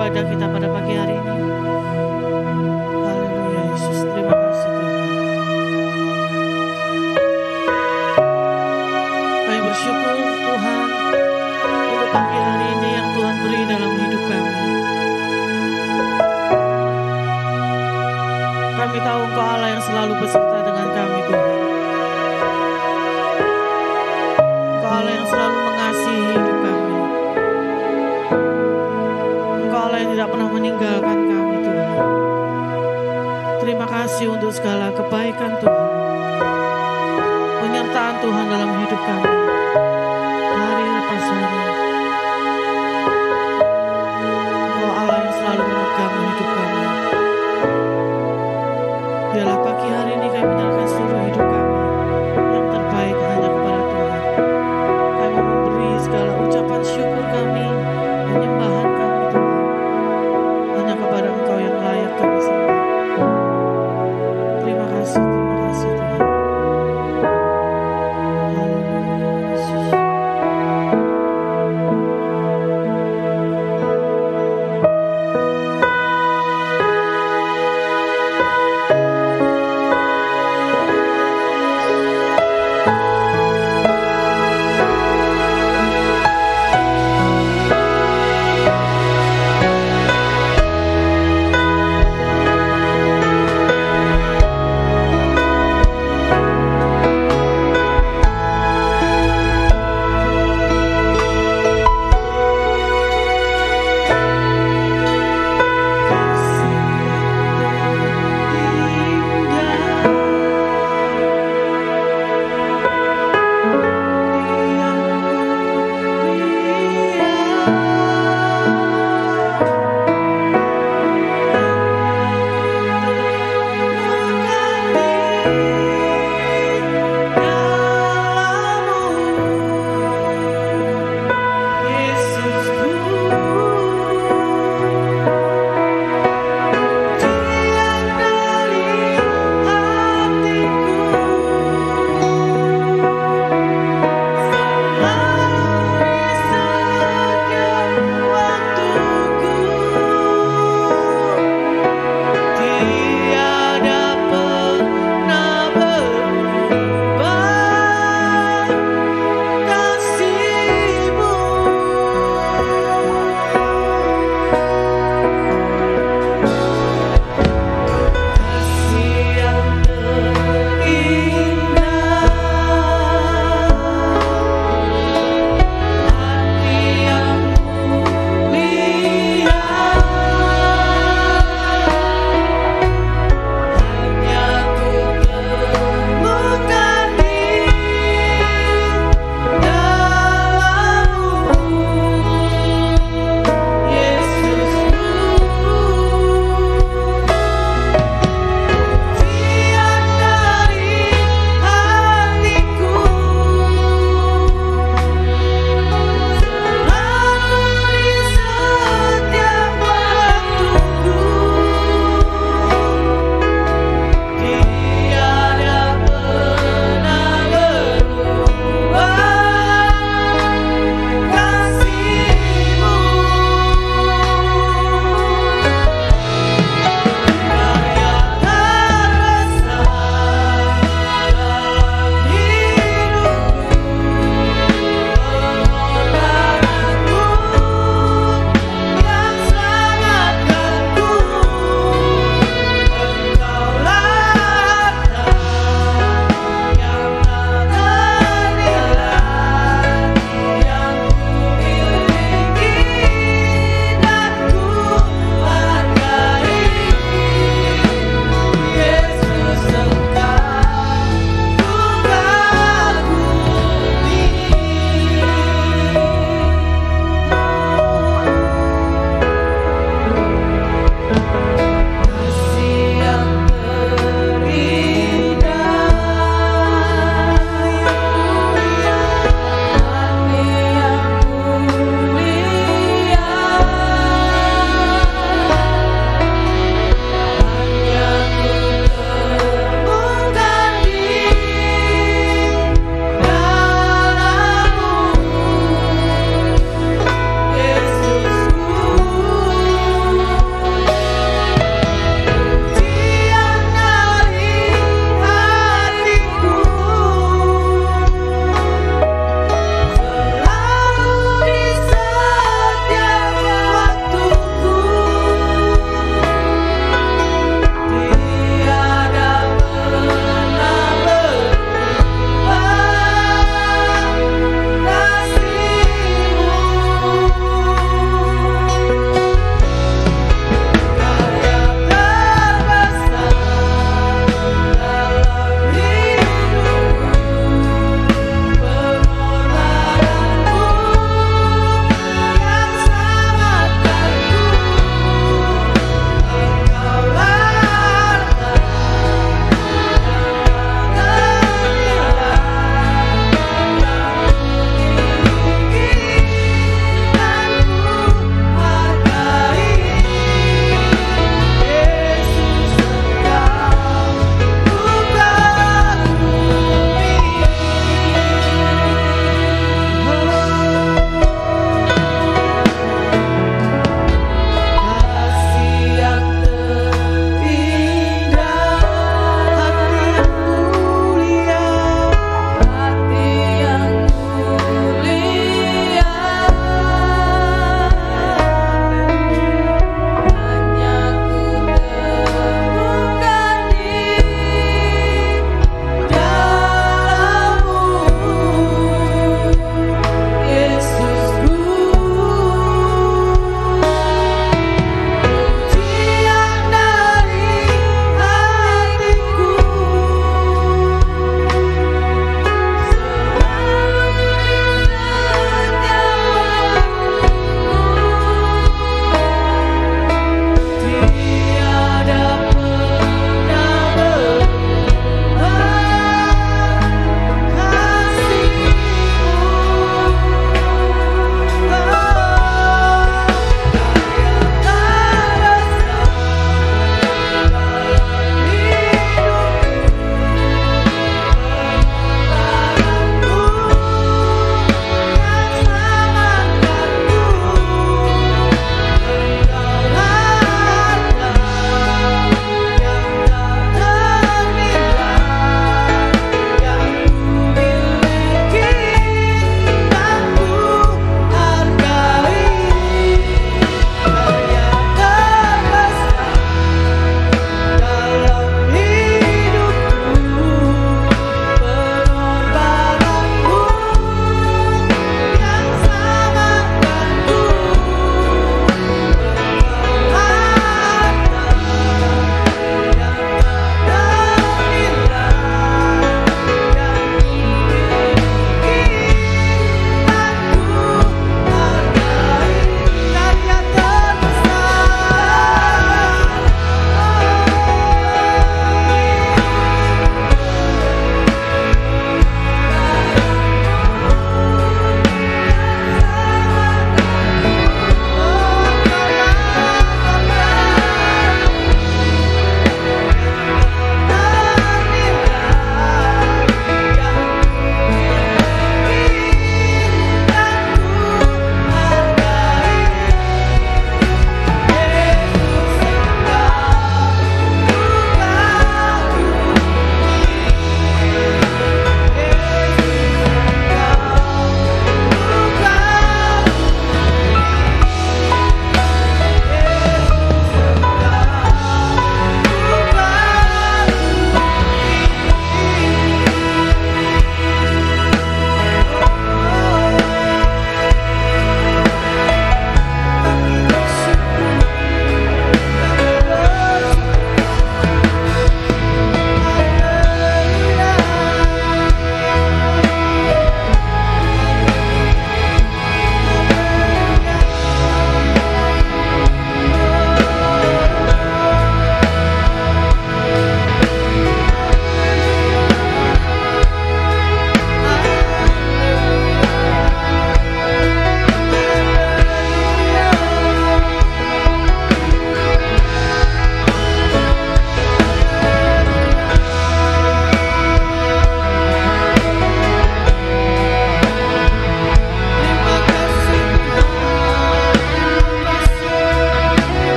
kepada kita pada pagi hari ini. Haleluya Yesus, terima kasih Tuhan. Kami bersyukur Tuhan untuk pagi hari ini yang Tuhan beri dalam hidup kami. Kami tahu Engkau Allah yang selalu beserta dengan kami Tuhan. Engkau Allah yang selalu mengasihi hidup kami. Engkau Allah yang tidak pernah meninggalkan kami Tuhan. Terima kasih untuk segala kebaikan Tuhan, penyertaan Tuhan dalam hidup kami hari lepas hari. Engkau Allah yang selalu memegang hidup kami. Biarlah pagi hari ini kami menyerahkan seluruh hidup kami yang terbaik hanya kepada Tuhan. Kami memberi segala ucapan syukur kami, penyembahan kami Tuhan, hanya kepada Engkau yang layak kami sembah. Terima kasih Tuhan. Haleluya Yesus.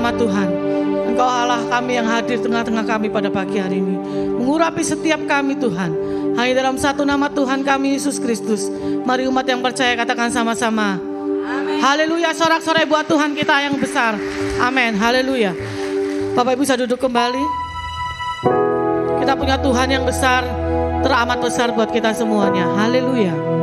nama Tuhan. Engkau Allah kami yang hadir tengah-tengah kami pada pagi hari ini, mengurapi setiap kami Tuhan. Hanya dalam satu nama Tuhan kami, Yesus Kristus. Mari umat yang percaya katakan sama-sama. Haleluya, sorak-sorai buat Tuhan kita yang besar. Amin, haleluya. Bapak Ibu bisa duduk kembali. Kita punya Tuhan yang besar, teramat besar buat kita semuanya. Haleluya.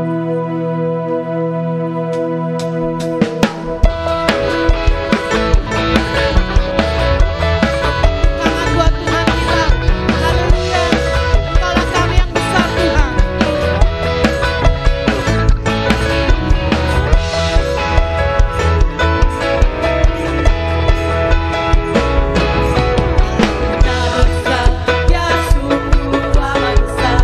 Ya, sungguh amat besar.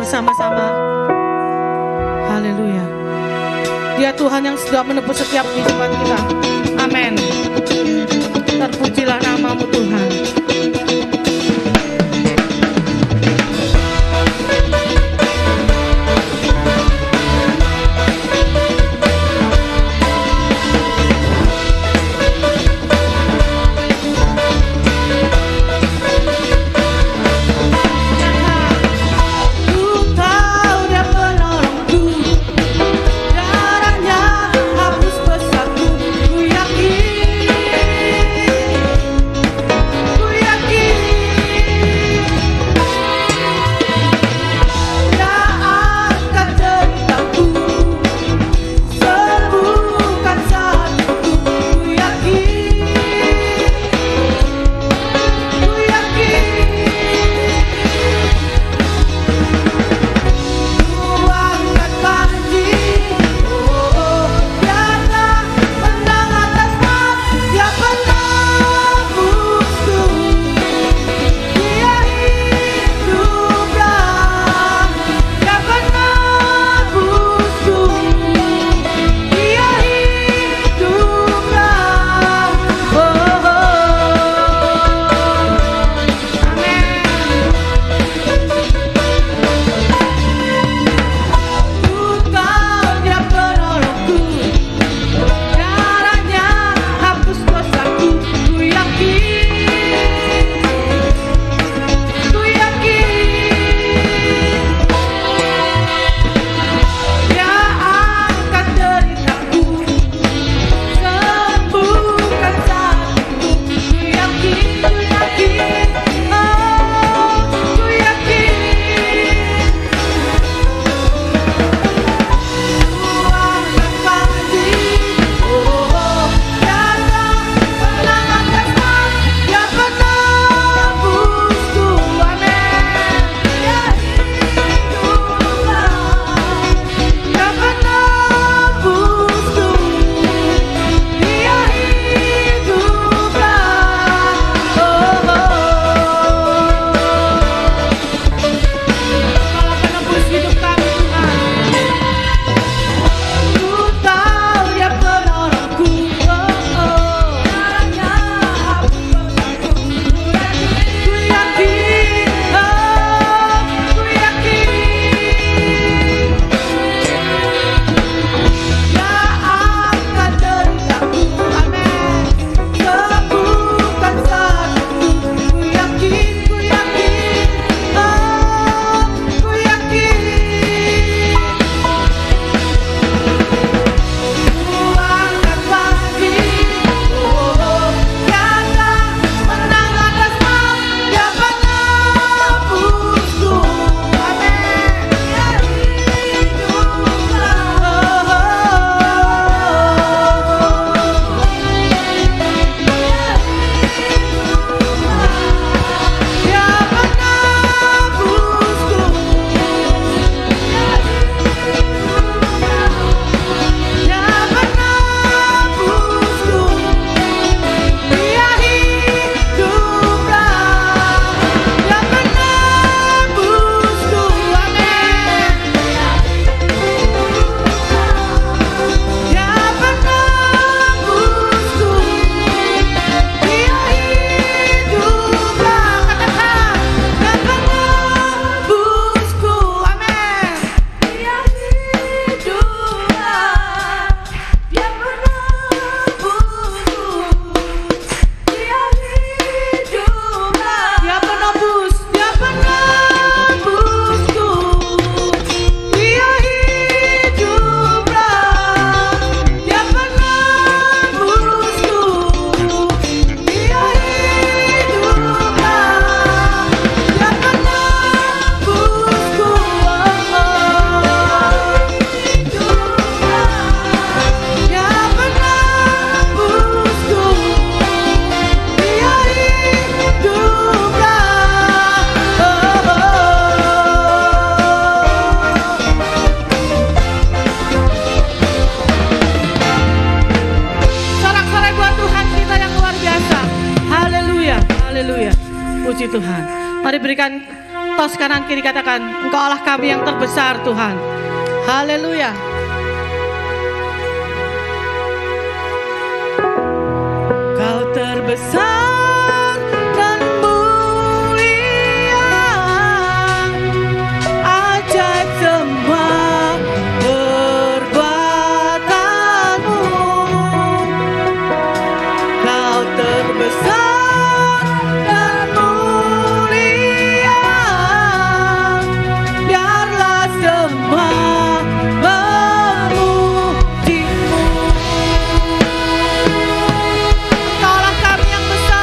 bersama-sama. Haleluya. Dia Tuhan yang sudah menebus setiap kehidupan kita. Amin. Terpujilah namamu Tuhan. Puji Tuhan. Mari berikan tos kanan kiri, katakan, Engkau Allah kami yang terbesar Tuhan. Haleluya. Kau terbesar dan mulia, ajaib semua perbuatanmu. Kau terbesar dan mulia, biarlah semua memujimu. Engkaulah kami yang besar.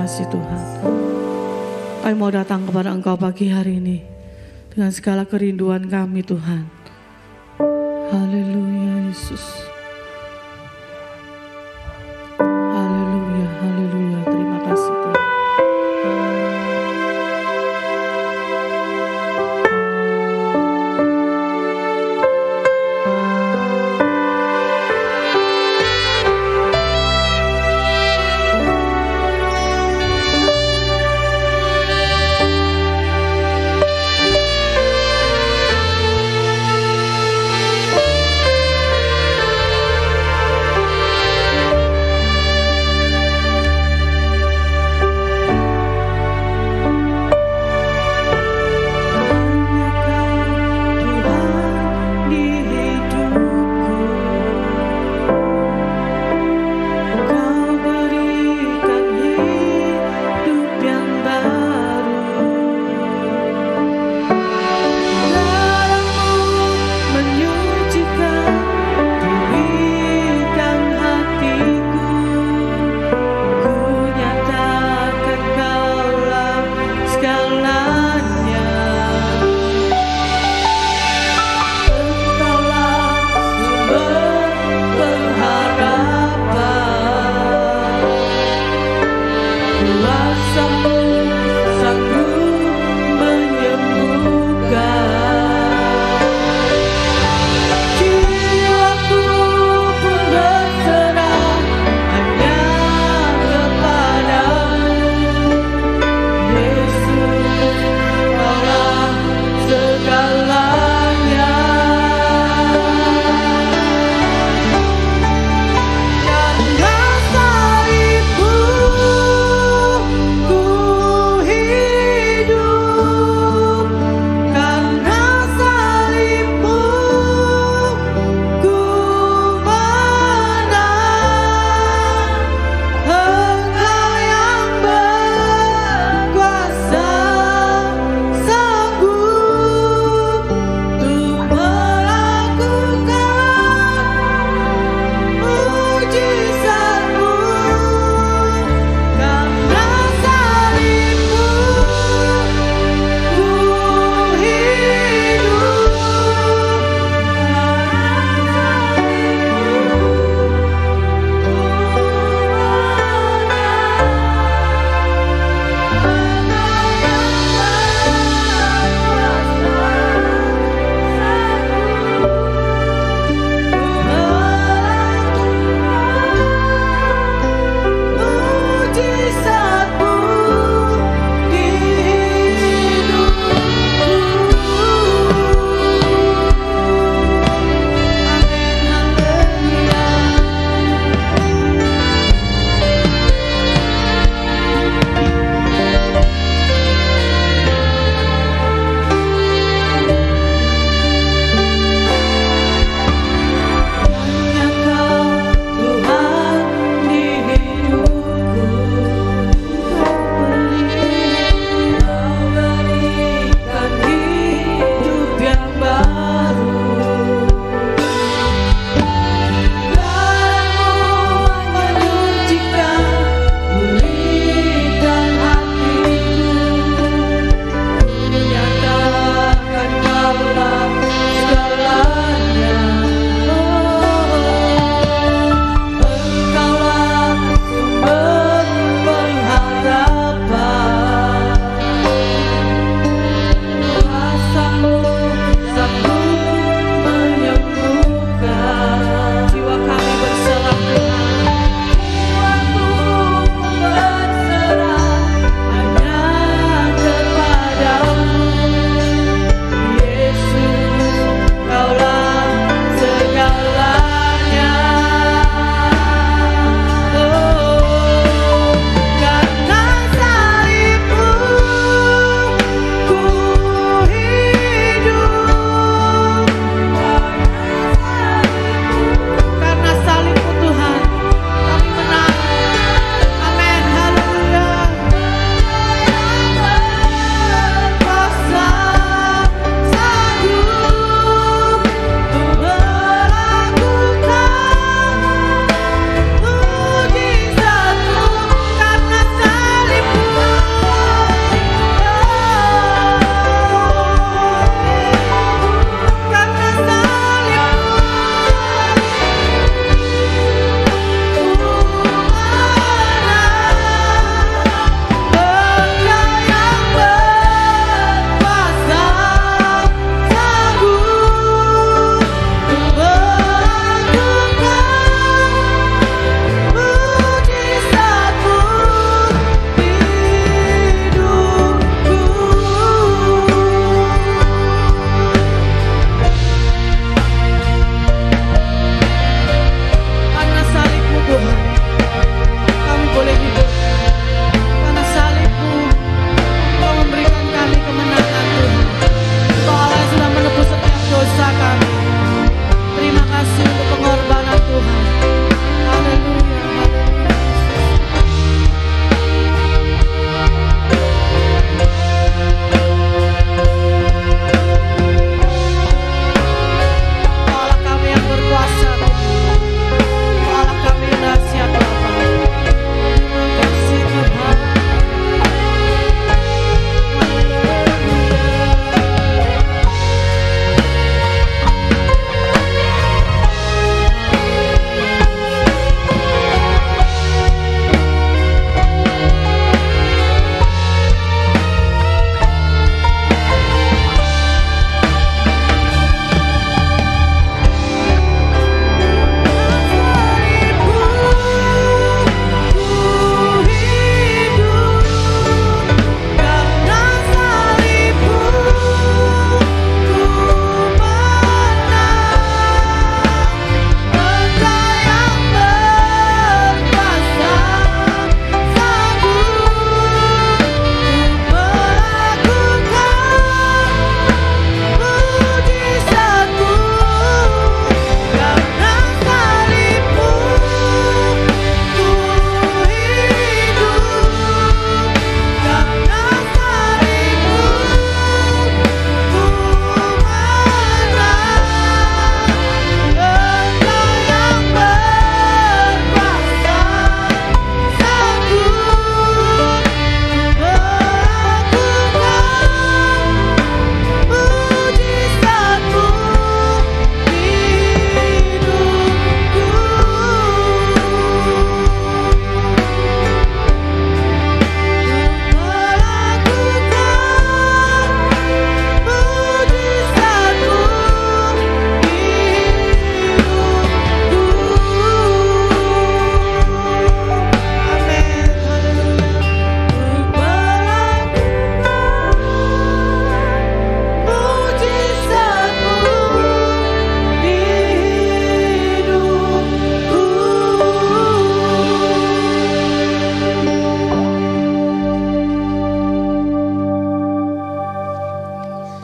kasih Tuhan. Kami mau datang kepada Engkau pagi hari ini dengan segala kerinduan kami Tuhan. Haleluya Yesus. Haleluya, haleluya. Terima kasih Tuhan. Ku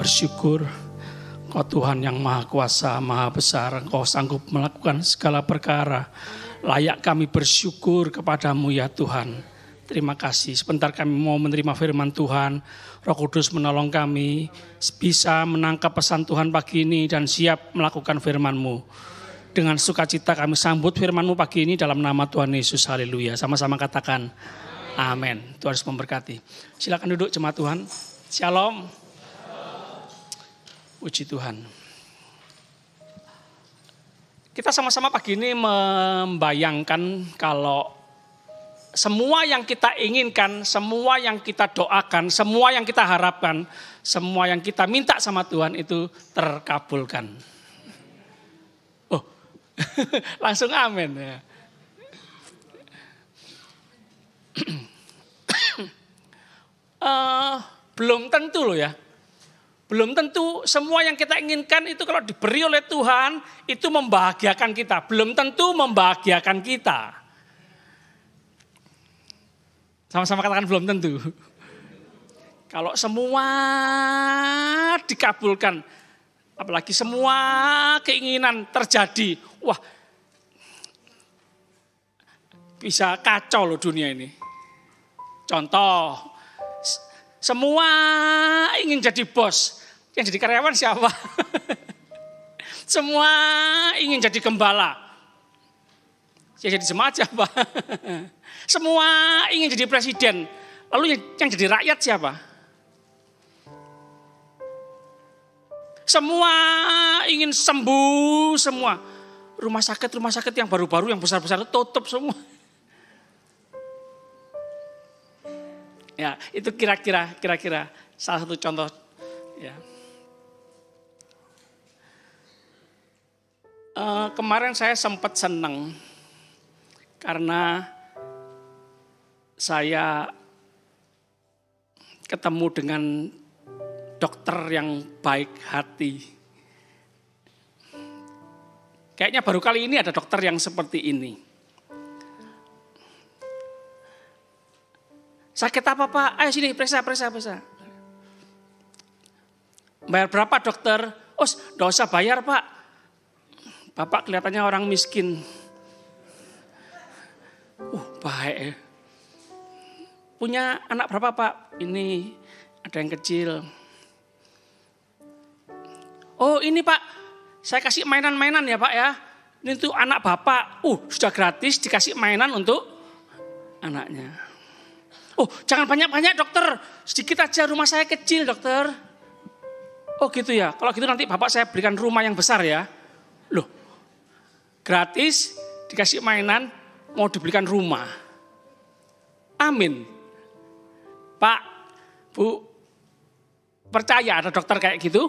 bersyukur Engkau Tuhan yang Maha Kuasa, Maha Besar. Engkau sanggup melakukan segala perkara. Layak kami bersyukur kepadamu ya Tuhan. Terima kasih. Sebentar kami mau menerima firman Tuhan. Roh Kudus menolong kami bisa menangkap pesan Tuhan pagi ini dan siap melakukan firman-Mu. Dengan sukacita kami sambut firman-Mu pagi ini dalam nama Tuhan Yesus. Haleluya. Sama-sama katakan amin. Tuhan Yesus memberkati. Silakan duduk jemaat Tuhan. Shalom. Puji Tuhan. Kita sama-sama pagi ini membayangkan kalau semua yang kita inginkan, semua yang kita doakan, semua yang kita harapkan, semua yang kita minta sama Tuhan itu terkabulkan. Oh, langsung amin ya. Belum tentu loh ya. Belum tentu semua yang kita inginkan itu kalau diberi oleh Tuhan itu membahagiakan kita. Belum tentu membahagiakan kita. Sama-sama katakan belum tentu. Kalau semua dikabulkan, apalagi semua keinginan terjadi, wah bisa kacau loh dunia ini. Contoh, semua ingin jadi bos. Yang jadi karyawan siapa? Semua ingin jadi gembala. Yang jadi jemaat siapa? Semua ingin jadi presiden. Lalu yang jadi rakyat siapa? Semua ingin sembuh semua. Rumah sakit yang baru-baru, yang besar-besar itu tutup semua. Ya, itu kira-kira salah satu contoh ya. Kemarin saya sempat senang karena saya ketemu dengan dokter yang baik hati. Kayaknya baru kali ini ada dokter yang seperti ini. Sakit apa Pak? Ayo sini periksa. Bayar berapa dokter? Oh, enggak usah bayar Pak. Bapak kelihatannya orang miskin. Baik ya. Punya anak berapa Pak? Ini ada yang kecil. Oh ini Pak, saya kasih mainan-mainan ya Pak ya. Ini tuh anak Bapak. Sudah gratis dikasih mainan untuk anaknya. Oh jangan banyak-banyak dokter, sedikit aja, rumah saya kecil dokter. Oh gitu ya, kalau gitu nanti Bapak saya berikan rumah yang besar ya. Loh, gratis dikasih mainan, mau dibelikan rumah. Amin. Pak, Bu, percaya ada dokter kayak gitu?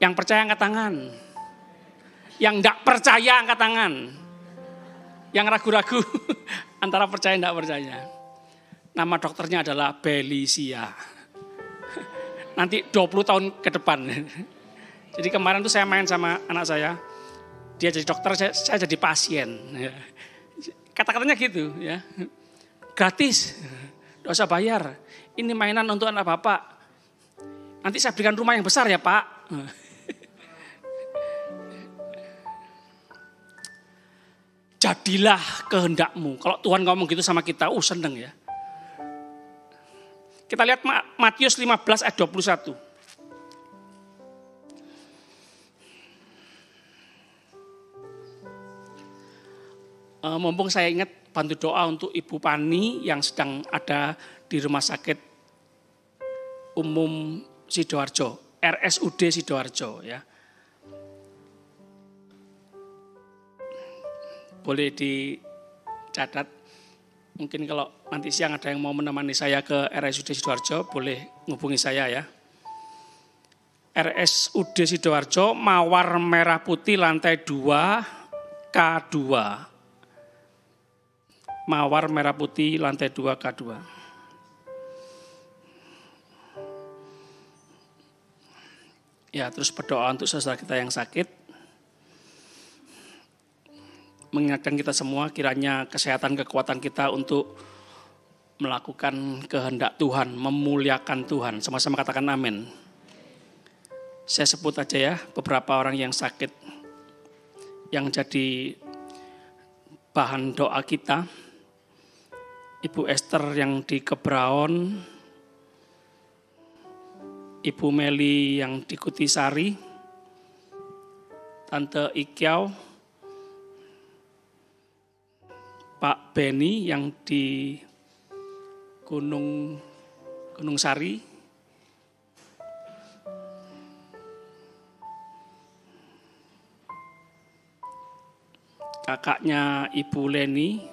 Yang percaya angkat tangan. Yang enggak percaya angkat tangan. Yang ragu-ragu antara percaya dan enggak percaya. Nama dokternya adalah Belisia. Nanti 20 tahun ke depan. Jadi kemarin tuh saya main sama anak saya. Dia jadi dokter, saya jadi pasien. Kata-katanya gitu ya. Gratis, enggak usah bayar. Ini mainan untuk anak Bapak. Nanti saya berikan rumah yang besar ya Pak. Jadilah kehendakmu. Kalau Tuhan ngomong gitu sama kita, seneng ya. Kita lihat Matius 15 ayat 21. Mumpung saya ingat, bantu doa untuk Ibu Pani yang sedang ada di Rumah Sakit Umum Sidoarjo, RSUD Sidoarjo ya. Boleh dicatat, mungkin kalau nanti siang ada yang mau menemani saya ke RSUD Sidoarjo, boleh menghubungi saya ya. RSUD Sidoarjo, Mawar Merah Putih lantai 2 K2. Mawar Merah Putih lantai 2 K2. Ya, terus berdoa untuk saudara kita yang sakit. Mengingatkan kita semua kiranya kesehatan kekuatan kita untuk melakukan kehendak Tuhan, memuliakan Tuhan. Sama-sama katakan amin. Saya sebut aja ya beberapa orang yang sakit, yang jadi bahan doa kita. Ibu Esther yang di Kebraon, Ibu Meli yang di Kutisari, Tante Ikyau, Pak Beni yang di Gunung Sari, kakaknya Ibu Leni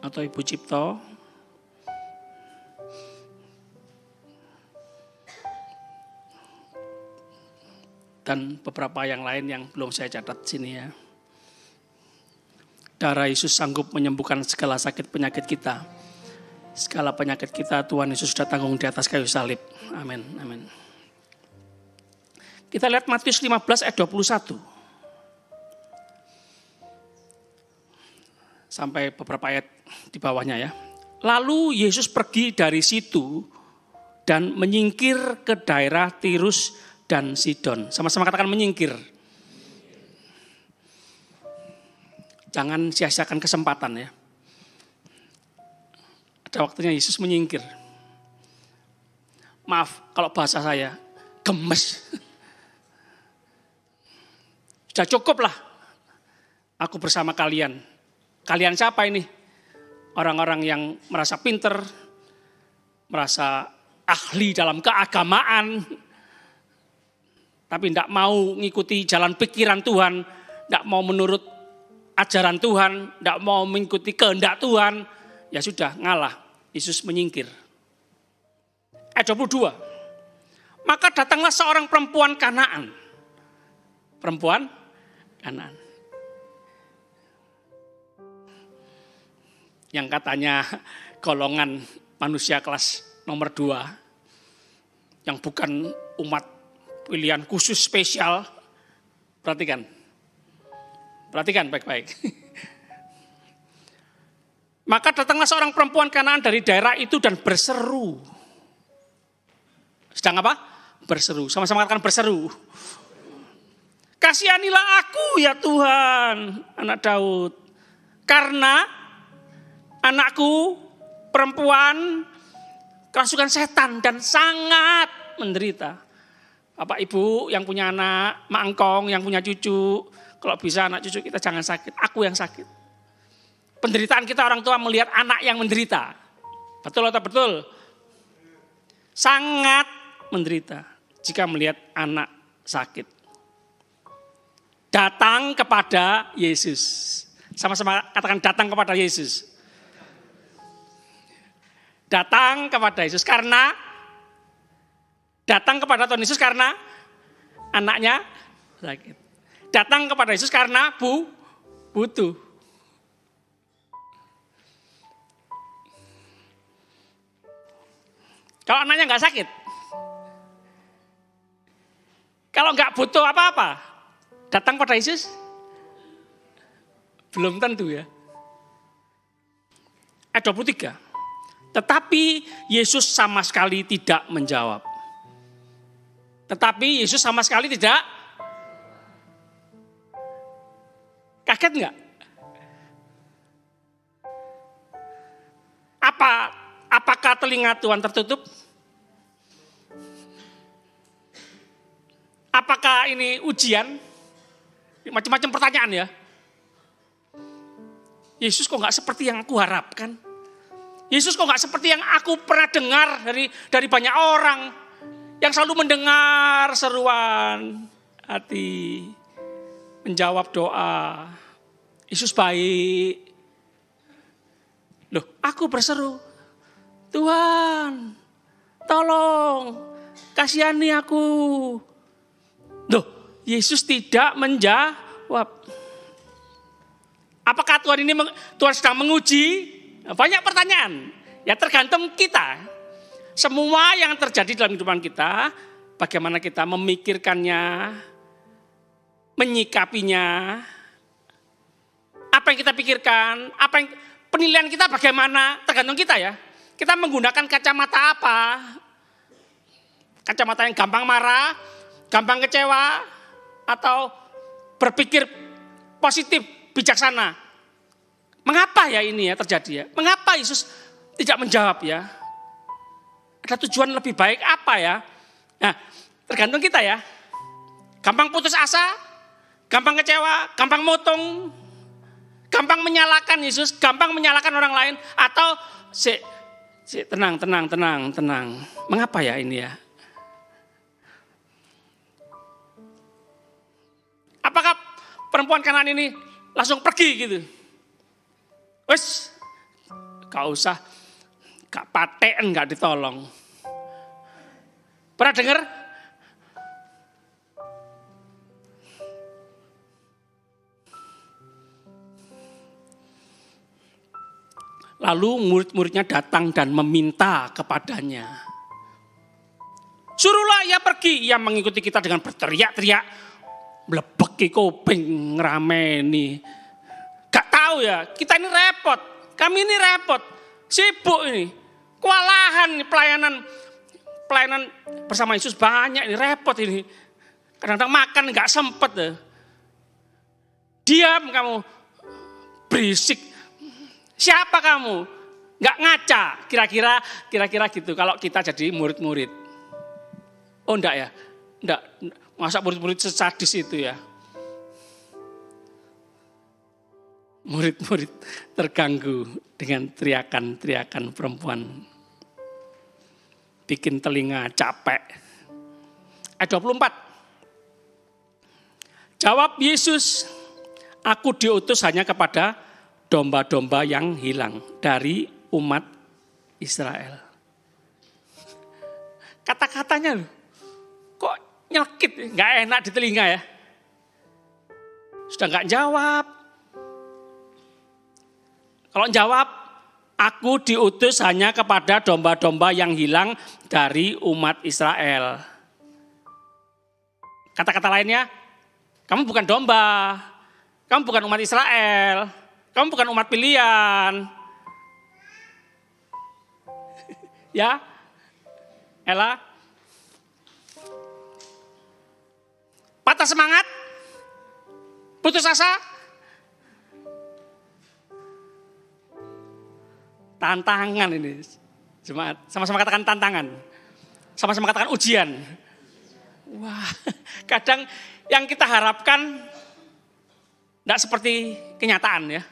atau Ibu Cipto, dan beberapa yang lain yang belum saya catat sini ya. Darah Yesus sanggup menyembuhkan segala sakit penyakit kita. Segala penyakit kita Tuhan Yesus sudah tanggung di atas kayu salib. Amin, amin. Kita lihat Matius 15 ayat 21. Sampai beberapa ayat di bawahnya ya. Lalu Yesus pergi dari situ dan menyingkir ke daerah Tirus dan Sidon. Sama-sama katakan menyingkir. Jangan sia-siakan kesempatan ya. Ada waktunya Yesus menyingkir. Maaf kalau bahasa saya gemes. Sudah cukup lah aku bersama kalian. Kalian siapa ini? Orang-orang yang merasa pinter, merasa ahli dalam keagamaan, tapi tidak mau mengikuti jalan pikiran Tuhan, tidak mau menurut ajaran Tuhan, tidak mau mengikuti kehendak Tuhan, ya sudah ngalah. Yesus menyingkir. Ayat 22. Maka datanglah seorang perempuan Kanaan. Perempuan Kanaan. Yang katanya golongan manusia kelas nomor 2. Yang bukan umat pilihan khusus spesial. Perhatikan baik-baik. Maka datanglah seorang perempuan Kanaan dari daerah itu dan berseru. Sedang apa? Berseru. Sama-sama katakan berseru. Kasihanilah aku ya Tuhan, anak Daud. Karena anakku perempuan kerasukan setan dan sangat menderita. Bapak Ibu yang punya anak, Mak Engkong yang punya cucu, kalau bisa anak cucu kita jangan sakit, aku yang sakit. Penderitaan kita orang tua melihat anak yang menderita. Betul atau betul? Sangat menderita jika melihat anak sakit. Datang kepada Yesus. Sama-sama katakan datang kepada Yesus. Datang kepada Yesus karena datang kepada Tuhan Yesus karena anaknya sakit. Datang kepada Yesus karena butuh. Kalau anaknya nggak sakit, kalau nggak butuh apa-apa, datang pada Yesus belum tentu ya. Ayat 23. Tetapi Yesus sama sekali tidak menjawab. Tetapi Yesus sama sekali tidak. Kaget nggak? Apakah telinga Tuhan tertutup? Apakah ini ujian? Macam-macam pertanyaan ya. Yesus kok nggak seperti yang aku harapkan? Yesus kok nggak seperti yang aku pernah dengar dari banyak orang yang selalu mendengar seruan hati, menjawab doa. Yesus baik. Loh, aku berseru, Tuhan, tolong kasihani aku. Loh, Yesus tidak menjawab. Apakah Tuhan sedang menguji? Banyak pertanyaan. Ya tergantung kita. Semua yang terjadi dalam kehidupan kita, bagaimana kita memikirkannya, menyikapinya, apa yang kita pikirkan, penilaian kita bagaimana, tergantung kita ya. Kita menggunakan kacamata apa? Kacamata yang gampang marah, gampang kecewa, atau berpikir positif, bijaksana. Mengapa ya ini ya terjadi ya? Mengapa Yesus tidak menjawab ya? Ada tujuan lebih baik apa ya? Nah, tergantung kita ya. Gampang putus asa, gampang kecewa, gampang motong, gampang menyalahkan Yesus, gampang menyalahkan orang lain, atau tenang. Mengapa ya ini ya? Apakah perempuan Kanaan ini langsung pergi gitu? Wes, gak usah, gak paten, gak ditolong. Pernah dengar? Lalu murid-muridnya datang dan meminta kepadanya. Suruhlah ia pergi. Ia mengikuti kita dengan berteriak-teriak. Mlebeki kuping ngrameni. Gak tahu ya, kita ini repot. Kami ini repot. Sibuk ini. Kewalahan nih pelayanan bersama Yesus banyak ini, repot ini. Kadang-kadang makan gak sempet ya. Diam kamu. Berisik. Siapa kamu? Gak ngaca. Kira-kira gitu. Kalau kita jadi murid-murid. Oh enggak ya? Enggak. Masa murid-murid sesadis itu ya? Murid-murid terganggu dengan teriakan-teriakan perempuan. Bikin telinga capek. Ayat 24. Jawab Yesus, aku diutus hanya kepada domba-domba yang hilang dari umat Israel. Kata-katanya loh, kok nyelkit, gak enak di telinga ya. Sudah gak jawab. Kalau jawab, aku diutus hanya kepada domba-domba yang hilang dari umat Israel. Kata-kata lainnya, kamu bukan domba, kamu bukan umat Israel. Kamu bukan umat pilihan. Ya, Ella. Patah semangat? Putus asa? Tantangan ini. Sama-sama katakan tantangan. Sama-sama katakan ujian. Wah, kadang yang kita harapkan tidak seperti kenyataan ya.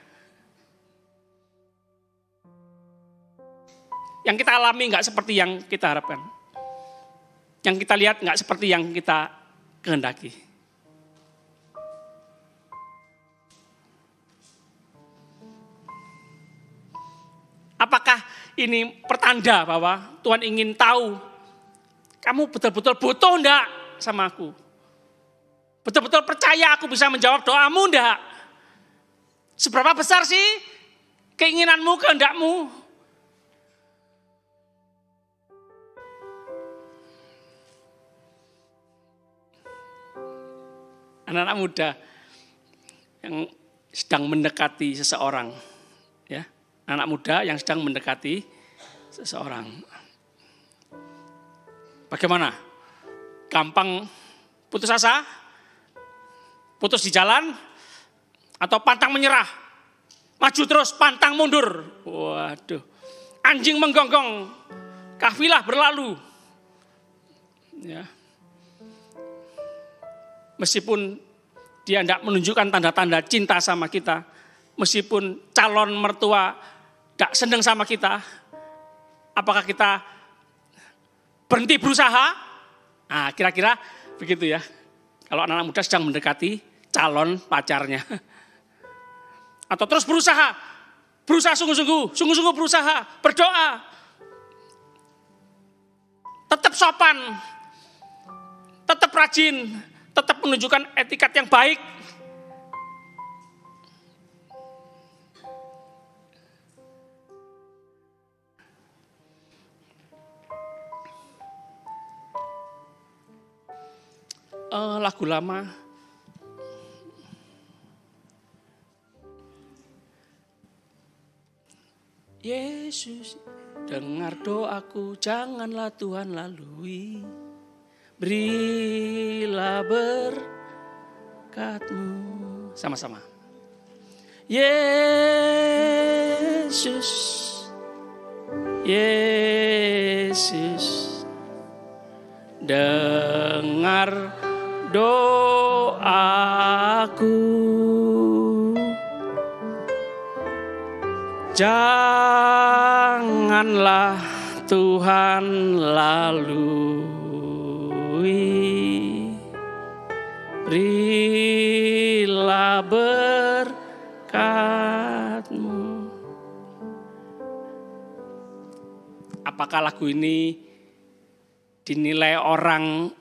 Yang kita alami nggak seperti yang kita harapkan. Yang kita lihat nggak seperti yang kita kehendaki. Apakah ini pertanda bahwa Tuhan ingin tahu kamu betul-betul butuh enggak sama aku? Betul-betul percaya aku bisa menjawab doamu enggak? Seberapa besar sih keinginanmu, kehendakmu? Anak-anak muda yang sedang mendekati seseorang, ya, anak muda yang sedang mendekati seseorang. Bagaimana? Gampang putus asa? Putus di jalan? Atau pantang menyerah? Maju terus, pantang mundur. Waduh. Anjing menggonggong, kafilah berlalu. Ya. Meskipun dia tidak menunjukkan tanda-tanda cinta sama kita, meskipun calon mertua tidak senang sama kita, apakah kita berhenti berusaha? Nah, kira-kira begitu ya. Kalau anak-anak muda sedang mendekati calon pacarnya. Atau terus berusaha sungguh-sungguh berusaha, berdoa. Tetap sopan, tetap rajin, tetap menunjukkan etikat yang baik. Lagu lama. Yesus, dengar doaku, janganlah Tuhan lalui berilah berkat-Mu. Sama-sama. Yesus, Yesus, dengar doaku. Janganlah Tuhan lalui, berilah berkat-Mu. Apakah lagu ini dinilai orang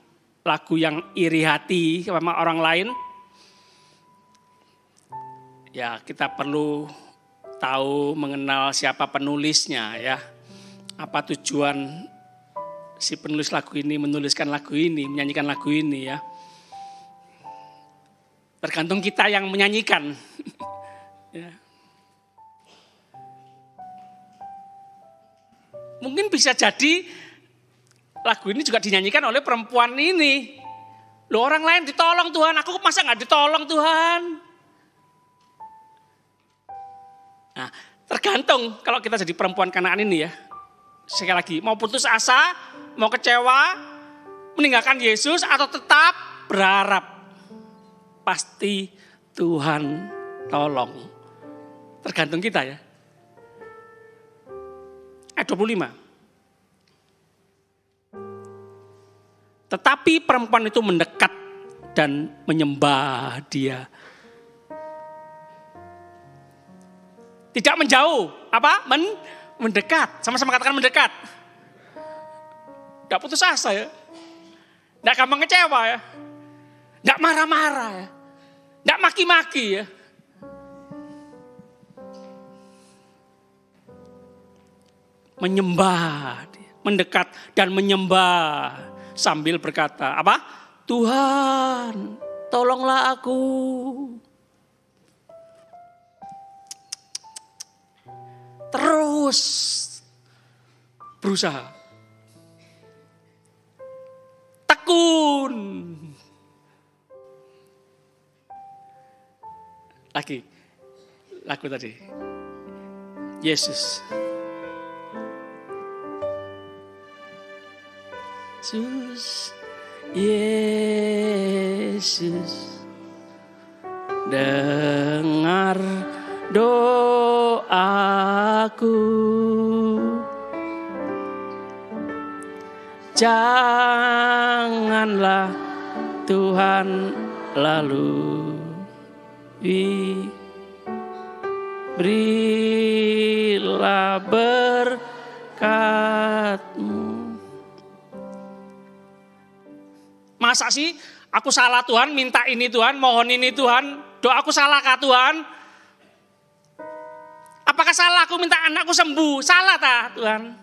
lagu yang iri hati sama orang lain? Ya, kita perlu tahu mengenal siapa penulisnya ya. Apa tujuan si penulis lagu ini menuliskan lagu ini, menyanyikan lagu ini ya. Tergantung kita yang menyanyikan. Ya. Mungkin bisa jadi lagu ini juga dinyanyikan oleh perempuan ini. Loh, orang lain ditolong Tuhan, aku masa gak ditolong Tuhan? Nah, tergantung kalau kita jadi perempuan Kanaan ini ya. Sekali lagi, mau putus asa, mau kecewa, meninggalkan Yesus atau tetap berharap. Pasti Tuhan tolong. Tergantung kita ya. Ayat 25. Tetapi perempuan itu mendekat dan menyembah Dia. Tidak menjauh, apa? Mendekat. Sama-sama katakan mendekat. Tidak putus asa ya. Tidak gampang kecewa ya. Tidak marah-marah ya. Tidak maki-maki ya. Menyembah, mendekat dan menyembah sambil berkata, apa? Tuhan, tolonglah aku. Terus berusaha. Tekun. Lagi lagu tadi. Yesus. Yesus, Yesus, dengar doaku. Janganlah Tuhan lalui, berilah berkat-Mu. Masa sih aku salah Tuhan, minta ini Tuhan, mohon ini Tuhan, doaku salah kah Tuhan? Apakah salah aku minta anakku sembuh? Salah tak Tuhan?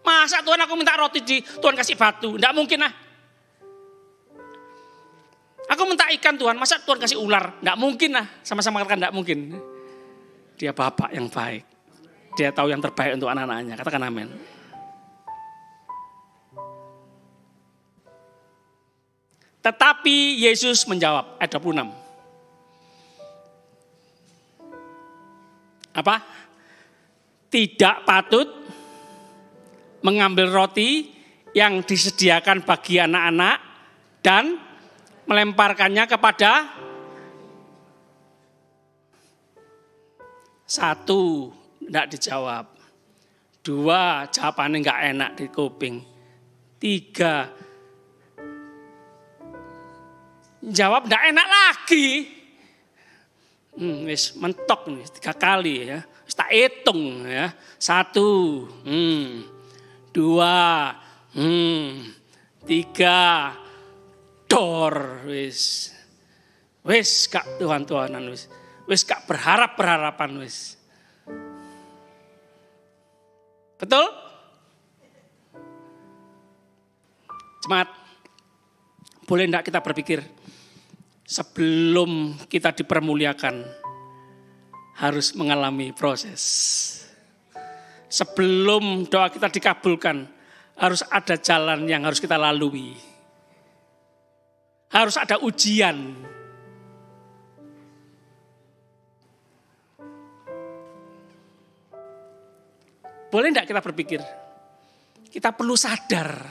Masa Tuhan aku minta roti Tuhan kasih batu? Tidak mungkin lah. Aku minta ikan Tuhan, masa Tuhan kasih ular? Tidak mungkin lah, sama-sama katakan tidak mungkin. Dia Bapak yang baik, Dia tahu yang terbaik untuk anak-anaknya, katakan amin. Tetapi Yesus menjawab, ayat 26. Apa? Tidak patut mengambil roti yang disediakan bagi anak-anak dan melemparkannya kepada satu, tidak dijawab. Dua, jawabannya enggak enak di kuping. Tiga, jawab enggak enak lagi. Wis mentok nih 3 kali ya. Wis tak hitung ya. 1, 2, 3, dor wis. Wis gak Tuhan-Tuhanan wis. Wis gak berharap-berharapan wis. Betul? Jemaat, boleh enggak kita berpikir sebelum kita dipermuliakan harus mengalami proses. Sebelum doa kita dikabulkan Harus ada jalan yang harus kita lalui. Harus ada ujian. Boleh enggak kita berpikir? Kita perlu sadar.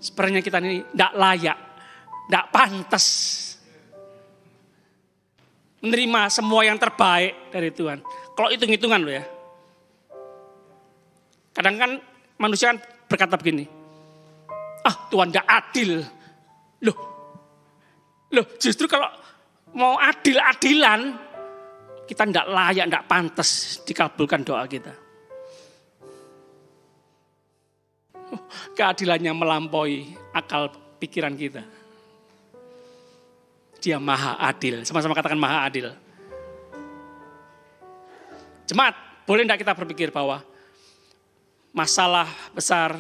Sebenarnya kita ini enggak layak, enggak pantas menerima semua yang terbaik dari Tuhan. Kalau hitung-hitungan loh ya. Kadang kan manusia kan berkata begini, Tuhan enggak adil. Loh justru kalau mau adil-adilan, kita enggak layak, enggak pantas dikabulkan doa kita. Keadilannya melampaui akal pikiran kita. Dia maha adil. Sama-sama katakan maha adil. Jemaat, boleh enggak kita berpikir bahwa masalah besar,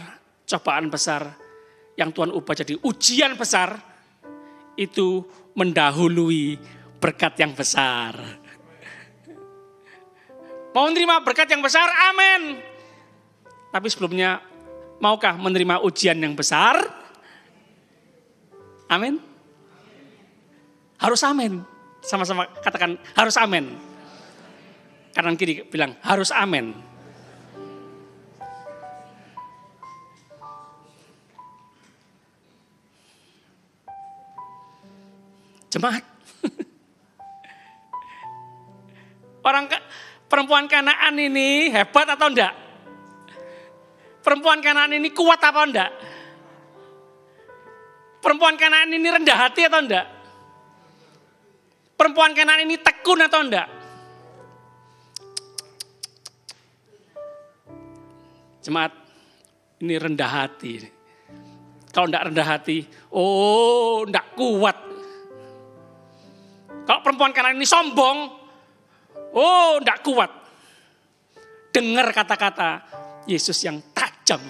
cobaan besar yang Tuhan ubah jadi ujian besar itu mendahului berkat yang besar. Mau menerima berkat yang besar? Amin. Tapi sebelumnya, maukah menerima ujian yang besar? Amin. Harus amin. Sama-sama katakan harus amin. Kanan kiri bilang harus amin. Jemaat. Perempuan Kanaan ini hebat atau enggak? Perempuan Kanaan ini kuat apa enggak? Perempuan Kanaan ini rendah hati atau enggak? Perempuan Kanaan ini tekun atau enggak? Jemaat, ini rendah hati. Kalau enggak rendah hati, enggak kuat. Kalau perempuan Kanaan ini sombong, enggak kuat. Dengar kata-kata Yesus yang tajam.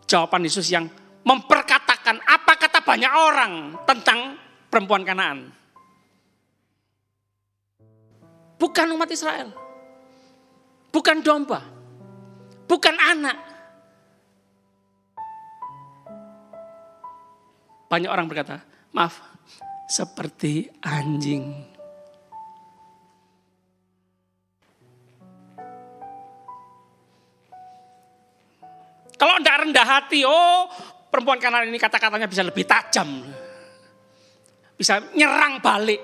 Jawaban Yesus yang memperkatakan apa kata banyak orang tentang perempuan Kanaan. Bukan umat Israel. Bukan domba. Bukan anak. Banyak orang berkata, maaf, seperti anjing. Kalau enggak rendah hati, perempuan Kanaan ini kata-katanya bisa lebih tajam. Bisa nyerang balik.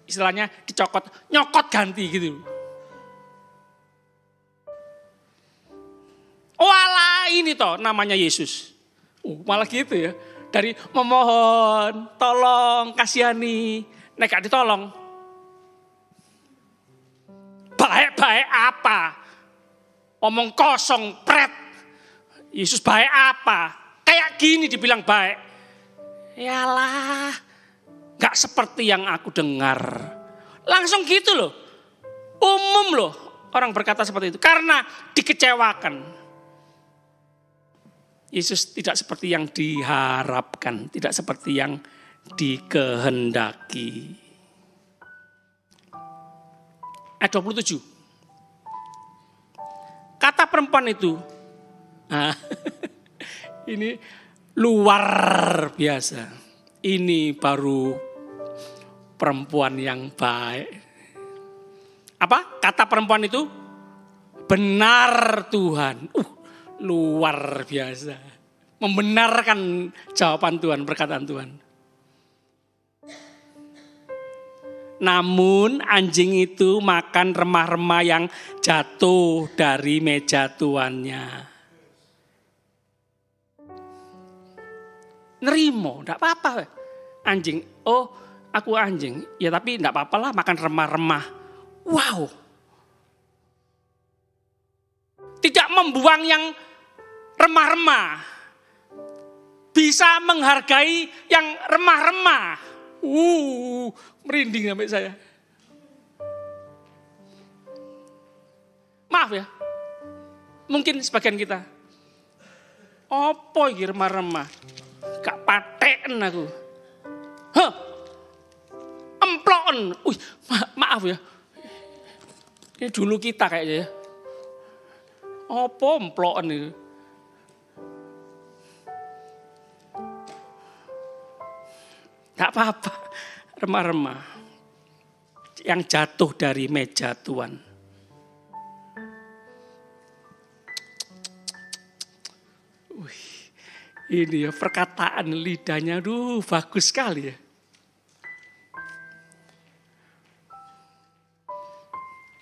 Istilahnya dicokot, nyokot ganti gitu. Walah ini toh namanya Yesus. Malah gitu ya. Dari memohon, tolong, kasihani. Nek gak ditolong. Baik-baik apa? Omong kosong, pret. Yesus baik apa? Kayak gini dibilang baik. Yalah, gak seperti yang aku dengar. Langsung gitu loh. Umum loh orang berkata seperti itu. Karena dikecewakan. Yesus tidak seperti yang diharapkan. Tidak seperti yang dikehendaki. Ayat 27. Kata perempuan itu. Ini luar biasa. Ini baru perempuan yang baik. Apa? Kata perempuan itu? Benar Tuhan. Luar biasa. Membenarkan jawaban Tuhan, perkataan Tuhan. Namun anjing itu makan remah-remah yang jatuh dari meja tuannya. Nerimo, enggak apa-apa. Anjing, aku anjing. Ya tapi enggak apa-apa lah makan remah-remah. Wow. Tidak membuang yang remah-remah. Bisa menghargai yang remah-remah. Merinding sampai saya. Maaf ya. Mungkin sebagian kita. Apa iki remah-remah? Gak paten aku. Emploken. Maaf ya. Ini dulu kita kayaknya ya. Apa emploken itu? Tak apa-apa, remah-remah yang jatuh dari meja Tuhan. Ini ya perkataan lidahnya, aduh bagus sekali ya.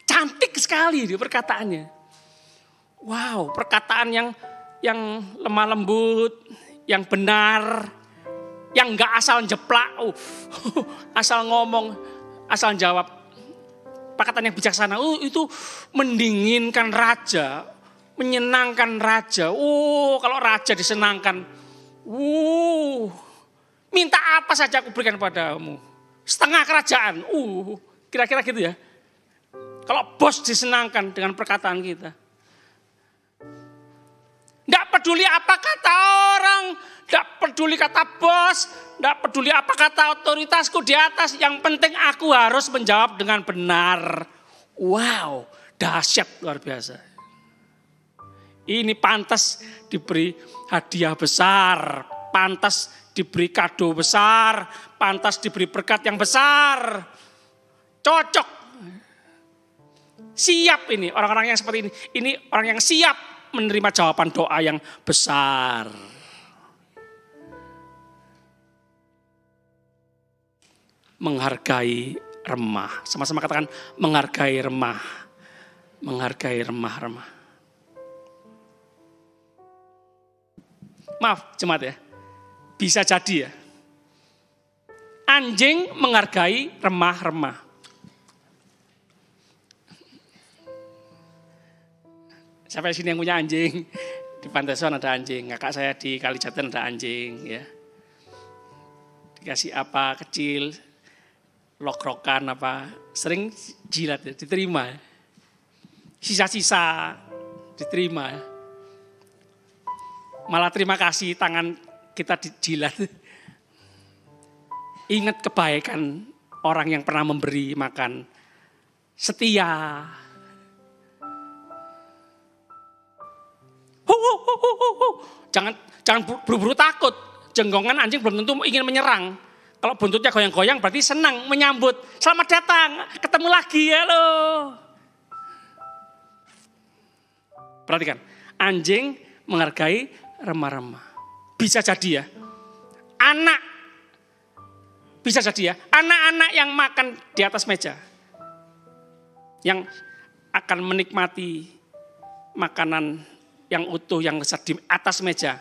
Cantik sekali dia perkataannya. Wow, perkataan yang lemah lembut, yang benar, yang enggak asal jeplak, asal ngomong, asal jawab. Perkataan yang bijaksana, itu mendinginkan raja, menyenangkan raja. Kalau raja disenangkan, minta apa saja aku berikan padamu. Setengah kerajaan, kira-kira gitu ya. Kalau bos disenangkan dengan perkataan kita. Tidak peduli apa kata orang, tidak peduli kata bos, tidak peduli apa kata otoritasku di atas. Yang penting aku harus menjawab dengan benar. Wow, dahsyat luar biasa. Ini pantas diberi hadiah besar, pantas diberi kado besar, pantas diberi berkat yang besar. Cocok. Siap ini orang-orang yang seperti ini. Ini orang yang siap menerima jawaban doa yang besar. Menghargai remah. Sama-sama katakan menghargai remah. Menghargai remah-remah. Maaf jemaat ya. Bisa jadi ya. Anjing menghargai remah-remah. Sampai sini yang punya anjing. Di Pantai Son ada anjing. Kakak saya di Kalijaten ada anjing. Ya. Dikasih apa kecil. Lok-lokan apa. Sering jilat ya. Diterima. Sisa-sisa diterima. Malah terima kasih tangan kita dijilat. Ingat kebaikan orang yang pernah memberi makan. Setia. Jangan buru-buru takut. Jenggongan anjing belum tentu ingin menyerang. Kalau buntutnya goyang-goyang berarti senang menyambut. Selamat datang, ketemu lagi ya lo. Perhatikan, anjing menghargai remah-remah. Bisa jadi ya. Bisa jadi ya. Anak-anak yang makan di atas meja. Yang akan menikmati makanan yang utuh, yang besar di atas meja.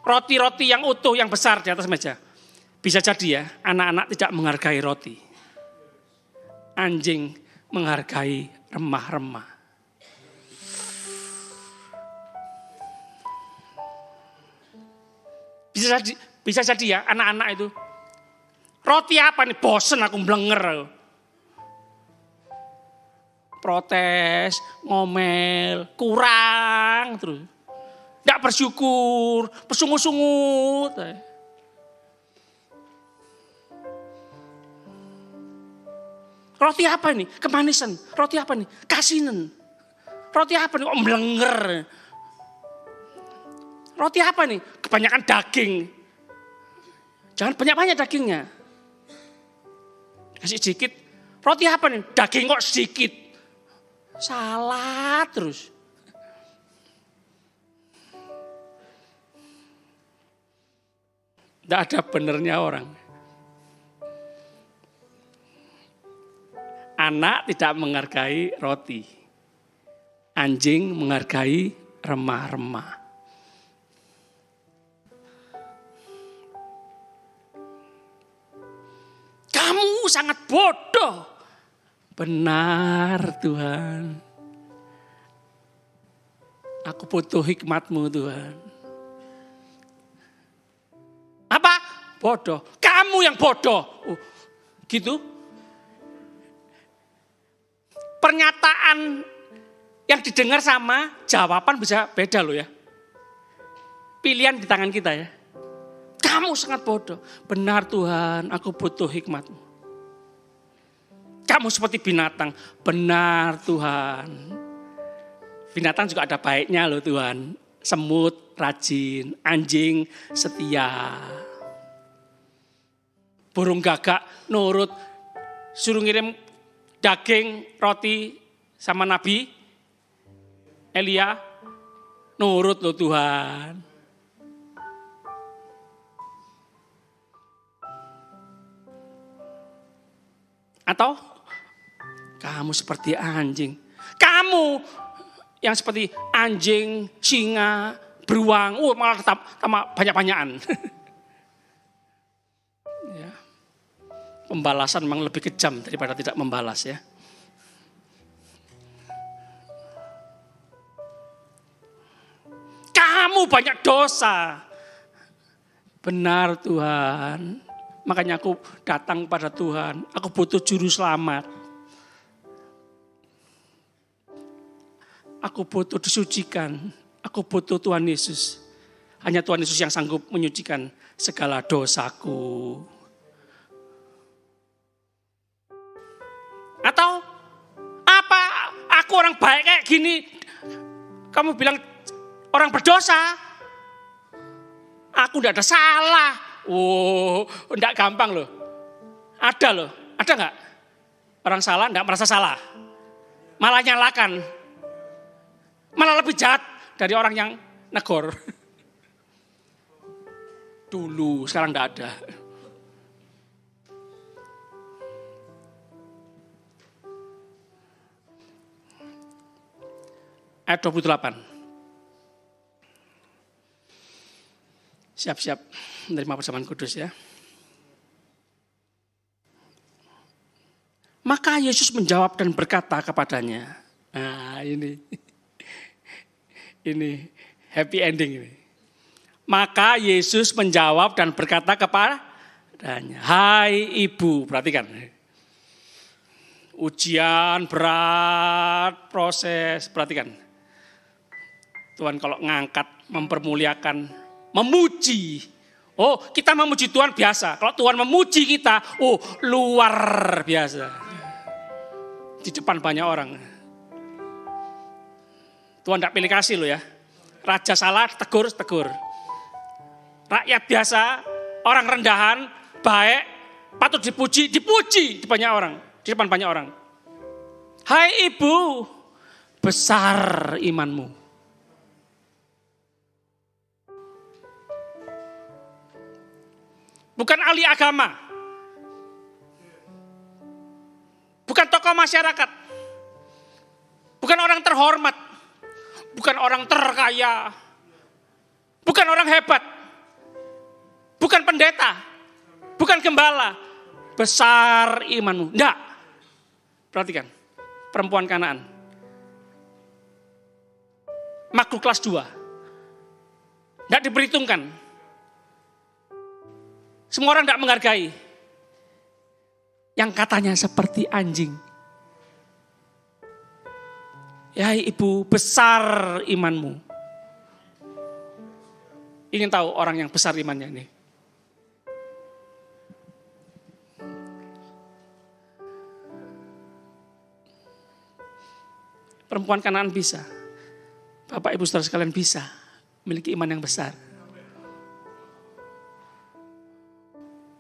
Roti-roti yang utuh, yang besar di atas meja. Bisa jadi ya, anak-anak tidak menghargai roti. Anjing menghargai remah-remah. Bisa jadi ya, anak-anak itu. Roti apa nih? Bosen aku blenger. Protes, ngomel, kurang terus. Tidak bersyukur, bersungut-sungut. Roti apa nih? Kemanisan. Roti apa nih? Kasinan. Roti apa nih? Blenger. Roti apa nih? Kebanyakan daging. Jangan banyak-banyak dagingnya. Kasih sedikit. Roti apa nih? Daging kok sedikit. Salah terus. Tidak ada benernya orang. Anak tidak menghargai roti. Anjing menghargai remah-remah. Kamu sangat bodoh. Benar Tuhan. Aku butuh hikmat-Mu Tuhan. Apa? Bodoh. Kamu yang bodoh. Gitu. Pernyataan yang didengar sama jawaban bisa beda loh ya. Pilihan di tangan kita ya. Kamu sangat bodoh. Benar Tuhan, aku butuh hikmat-Mu. Kamu seperti binatang. Benar Tuhan. Binatang juga ada baiknya loh Tuhan. Semut rajin, anjing setia. Burung gagak nurut, suruh ngirim daging, roti sama Nabi Elia, nurut loh Tuhan. Atau kamu seperti anjing. Kamu yang seperti anjing, singa, beruang, malah tambah banyak-banyakan. Ya. Pembalasan memang lebih kejam daripada tidak membalas ya. Kamu banyak dosa. Benar Tuhan. Makanya aku datang pada Tuhan. Aku butuh juru selamat. Aku butuh disucikan. Aku butuh Tuhan Yesus. Hanya Tuhan Yesus yang sanggup menyucikan segala dosaku. Atau apa? Aku orang baik kayak gini. Kamu bilang orang berdosa. Aku tidak ada salah. Enggak gampang loh. Ada loh. Ada enggak? Orang salah enggak merasa salah. Malah nyalakan. Malah lebih jahat dari orang yang negor. Dulu, sekarang enggak ada. Ayat 28. Siap-siap menerima perjamuan kudus ya. Maka Yesus menjawab dan berkata kepadanya. Nah ini happy ending ini. Maka Yesus menjawab dan berkata kepadanya. Hai ibu, perhatikan. Ujian berat, proses, perhatikan. Tuhan kalau ngangkat, mempermuliakan, memuji. Oh, kita memuji Tuhan biasa. Kalau Tuhan memuji kita, luar biasa. Di depan banyak orang. Tuhan tidak pilih kasih loh ya. Raja salah, tegur. Rakyat biasa, orang rendahan, baik, patut dipuji di banyak orang. Di depan banyak orang. Hai ibu, besar imanmu. Bukan ahli agama. Bukan tokoh masyarakat. Bukan orang terhormat. Bukan orang terkaya. Bukan orang hebat. Bukan pendeta. Bukan gembala. Besar imanmu. Enggak. Perhatikan. Perempuan Kanaan. Makhluk kelas 2. Enggak diperhitungkan. Semua orang tidak menghargai. Yang katanya seperti anjing. Ya ibu, besar imanmu. Ingin tahu orang yang besar imannya ini? Perempuan Kanaan bisa. Bapak ibu saudara sekalian bisa. Memiliki iman yang besar.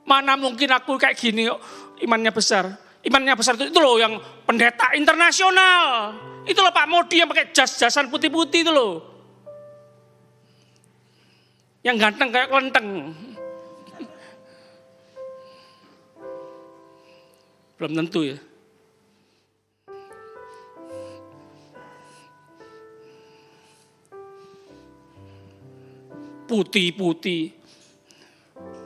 Mana mungkin aku kayak gini imannya besar. Imannya besar itu loh yang pendeta internasional. Itu loh Pak Modi yang pakai jas-jasan putih-putih itu loh. Yang ganteng kayak kelenteng. Belum tentu ya. Putih-putih.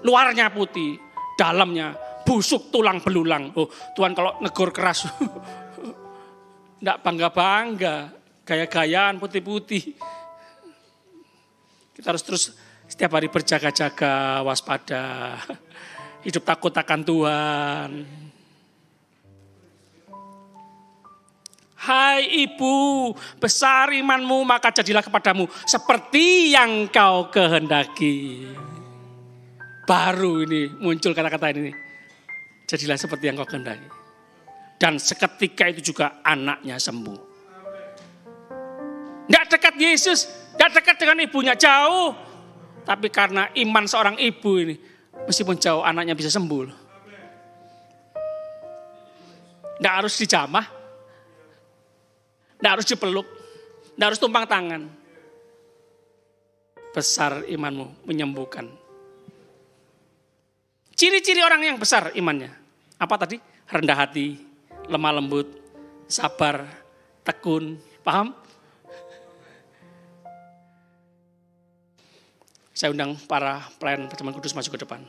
Luarnya putih, dalamnya busuk tulang belulang. Oh, Tuhan kalau negor keras. Enggak bangga-bangga, gaya-gayaan putih-putih. Kita harus terus setiap hari berjaga-jaga, waspada. Hidup takut akan Tuhan. Hai ibu, besar imanmu maka jadilah kepadamu seperti yang kau kehendaki. Baru ini muncul kata-kata ini. Jadilah seperti yang kau kehendaki. Dan seketika itu juga anaknya sembuh. Nggak dekat Yesus, nggak dekat dengan ibunya, jauh. Tapi karena iman seorang ibu ini, meskipun jauh anaknya bisa sembuh. Nggak harus dijamah, nggak harus dipeluk, nggak harus tumpang tangan. Besar imanmu menyembuhkan. Ciri-ciri orang yang besar imannya. Apa tadi? Rendah hati, lemah lembut, sabar, tekun. Paham? Saya undang para pelayan pertemuan kudus masuk ke depan.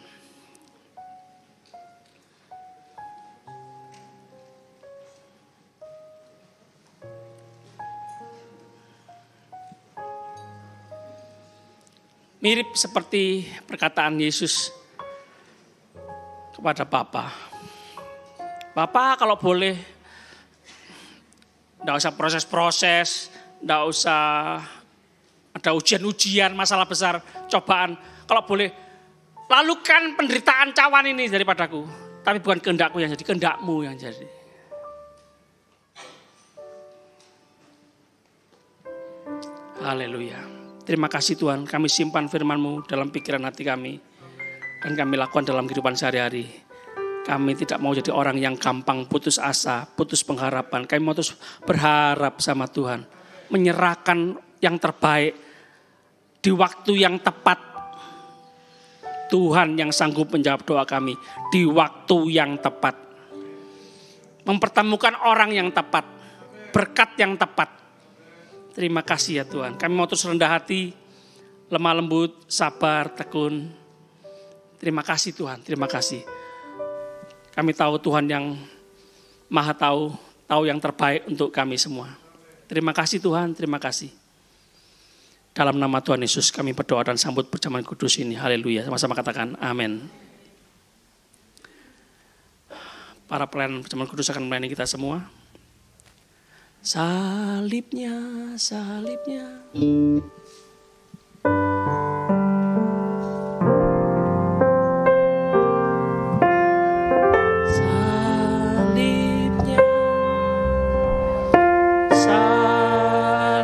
Mirip seperti perkataan Yesus kepada Bapa. Bapa kalau boleh, enggak usah proses-proses, enggak usah ada ujian-ujian, masalah besar, cobaan. Kalau boleh, lalukan penderitaan cawan ini daripadaku. Tapi bukan kehendakku yang jadi, kehendakmu yang jadi. Haleluya. Terima kasih Tuhan, kami simpan firman-Mu dalam pikiran hati kami. Dan kami lakukan dalam kehidupan sehari-hari. Kami tidak mau jadi orang yang gampang putus asa, putus pengharapan. Kami mau terus berharap sama Tuhan. Menyerahkan yang terbaik di waktu yang tepat. Tuhan yang sanggup menjawab doa kami di waktu yang tepat. Mempertemukan orang yang tepat, berkat yang tepat. Terima kasih ya Tuhan. Kami mau terus rendah hati, lemah lembut, sabar, tekun. Terima kasih Tuhan, terima kasih. Kami tahu Tuhan yang maha tahu yang terbaik untuk kami semua. Terima kasih Tuhan, terima kasih. Dalam nama Tuhan Yesus kami berdoa dan sambut perjamuan kudus ini. Haleluya, sama-sama katakan amin. Para pelayan perjamuan kudus akan melayani kita semua. Salibnya, salibnya. Salibnya, salibnya.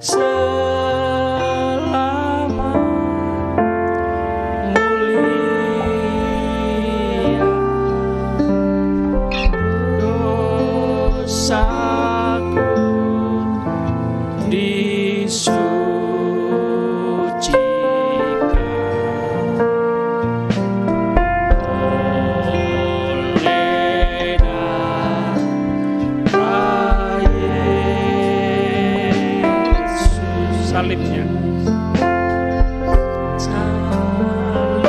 Selamat mulia dosaku disucikan oleh darah Yesus. Salibnya, salibnya, salibnya, selamat mulia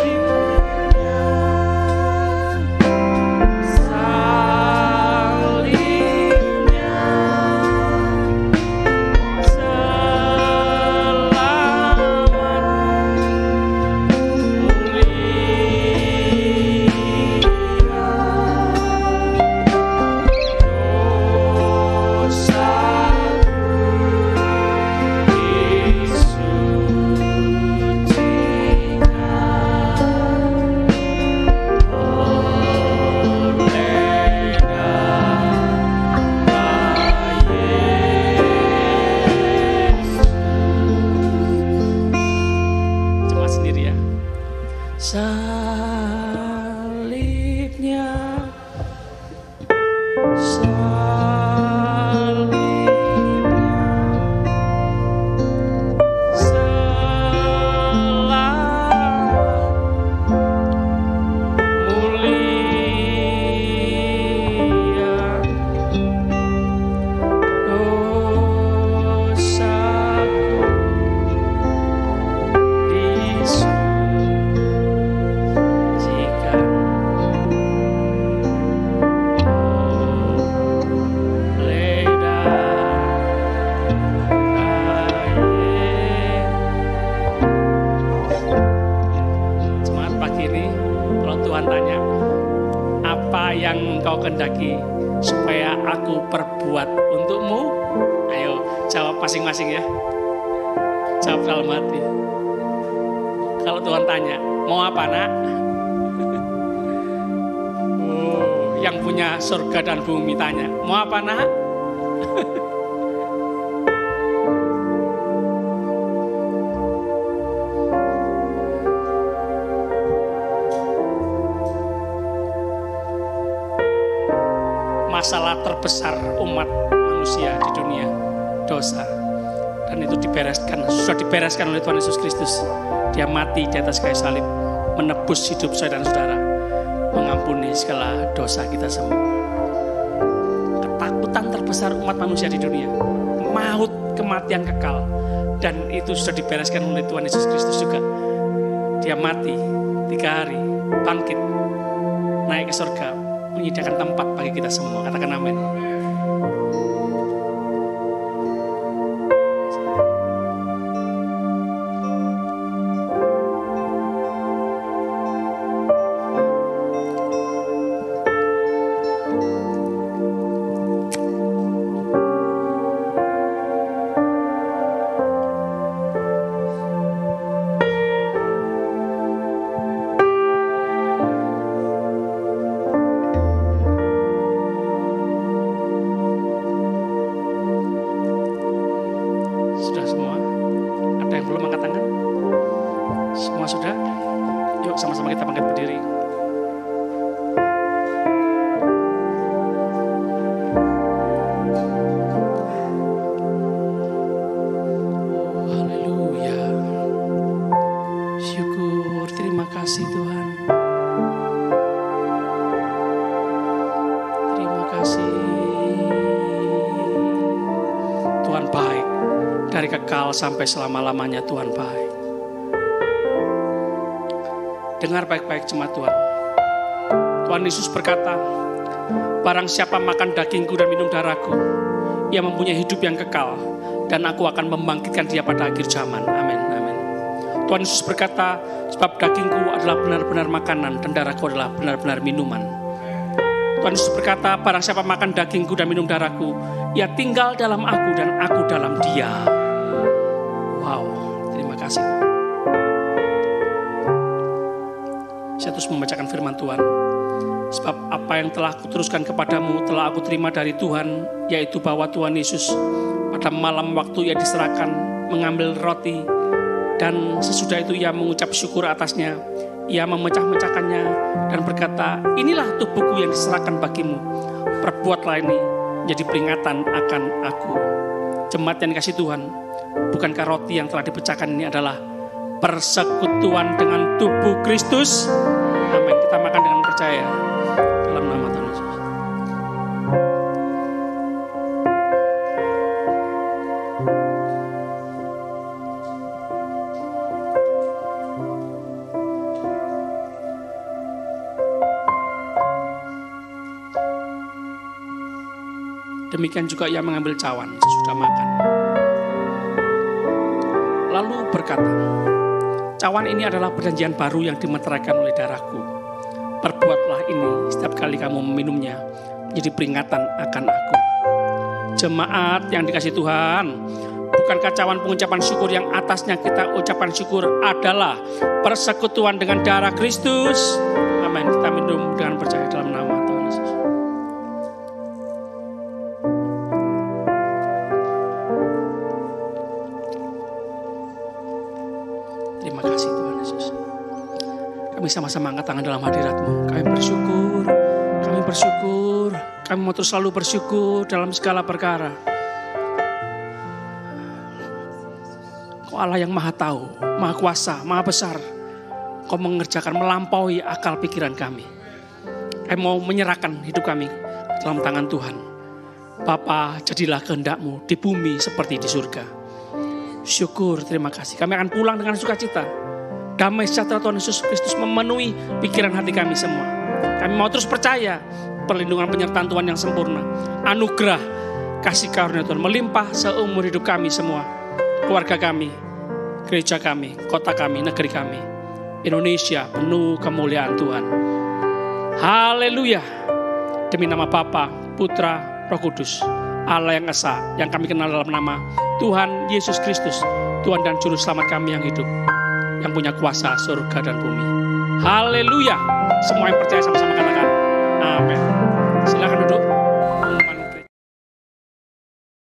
Cuma sendiri ya. Salibnya, salibnya, selamat mulia dosaku disucikan oleh darah Yesus. Semangat pagi ini, kalau Tuhan tanya, apa yang engkau kehendaki supaya aku perbuat untukmu? Ayo jawab masing-masing ya. Jawab dalam hati. Kalau Tuhan tanya, mau apa nak? yang punya surga dan bumi tanya, mau apa nak? Masalah terbesar umat manusia di dunia, dosa. Dan itu sudah dibereskan oleh Tuhan Yesus Kristus. Dia mati di atas kayu salib, menebus hidup saya dan saudara, mengampuni segala dosa kita semua. Ketakutan terbesar umat manusia di dunia, maut, kematian kekal. Dan itu sudah dibereskan oleh Tuhan Yesus Kristus juga. Dia mati 3 hari, bangkit, naik ke surga, menyediakan tempat bagi kita semua. Katakan amin. Sampai selama-lamanya Tuhan baik. Dengar baik-baik jemaat Tuhan. Tuhan Yesus berkata, barang siapa makan dagingku dan minum darahku, ia mempunyai hidup yang kekal, dan aku akan membangkitkan dia pada akhir zaman. Amin, amin. Tuhan Yesus berkata, sebab dagingku adalah benar-benar makanan dan darahku adalah benar-benar minuman. Tuhan Yesus berkata, barang siapa makan dagingku dan minum darahku, ia tinggal dalam aku dan aku dalam dia. Wow, terima kasih. Saya terus membacakan firman Tuhan. Sebab apa yang telah kuteruskan kepadamu telah aku terima dari Tuhan, yaitu bahwa Tuhan Yesus pada malam waktu ia diserahkan mengambil roti, dan sesudah itu ia mengucap syukur atasnya. Ia memecah-mecahkannya dan berkata, inilah tubuhku yang diserahkan bagimu. Perbuatlah ini menjadi peringatan akan aku. Jemaat yang dikasihi Tuhan, bukankah roti yang telah dipecahkan ini adalah persekutuan dengan tubuh Kristus? Amin. Kita makan dengan percaya dalam nama Tuhan Yesus. Demikian juga ia mengambil cawan sesudah makan. Lalu berkata, cawan ini adalah perjanjian baru yang dimeteraikan oleh darahku. Perbuatlah ini setiap kali kamu meminumnya menjadi peringatan akan aku. Jemaat yang dikasihi Tuhan, bukankah cawan pengucapan syukur yang atasnya kita ucapan syukur adalah persekutuan dengan darah Kristus? Amin. Kita minum dengan percaya dalam nama Tuhan Yesus. Terima kasih Tuhan Yesus. Kami sama-sama angkat tangan dalam hadirat-Mu. Kami bersyukur. Kami mau terus selalu bersyukur dalam segala perkara. Kau Allah yang maha tahu, maha kuasa, maha besar. Kau mengerjakan melampaui akal pikiran kami. Kami mau menyerahkan hidup kami dalam tangan Tuhan. Bapa, jadilah kehendak-Mu di bumi seperti di surga. Syukur, terima kasih. Kami akan pulang dengan sukacita. Damai sejahtera Tuhan Yesus Kristus memenuhi pikiran hati kami semua. Kami mau terus percaya perlindungan penyertaan Tuhan yang sempurna. Anugerah kasih karunia Tuhan melimpah seumur hidup kami semua. Keluarga kami, gereja kami, kota kami, negeri kami. Indonesia penuh kemuliaan Tuhan. Haleluya. Demi nama Bapa, Putra, Roh Kudus, Allah yang esa, yang kami kenal dalam nama Tuhan Yesus Kristus, Tuhan dan Juru Selamat kami yang hidup, yang punya kuasa surga dan bumi. Haleluya. Semua yang percaya sama-sama katakan Amin. Silakan duduk.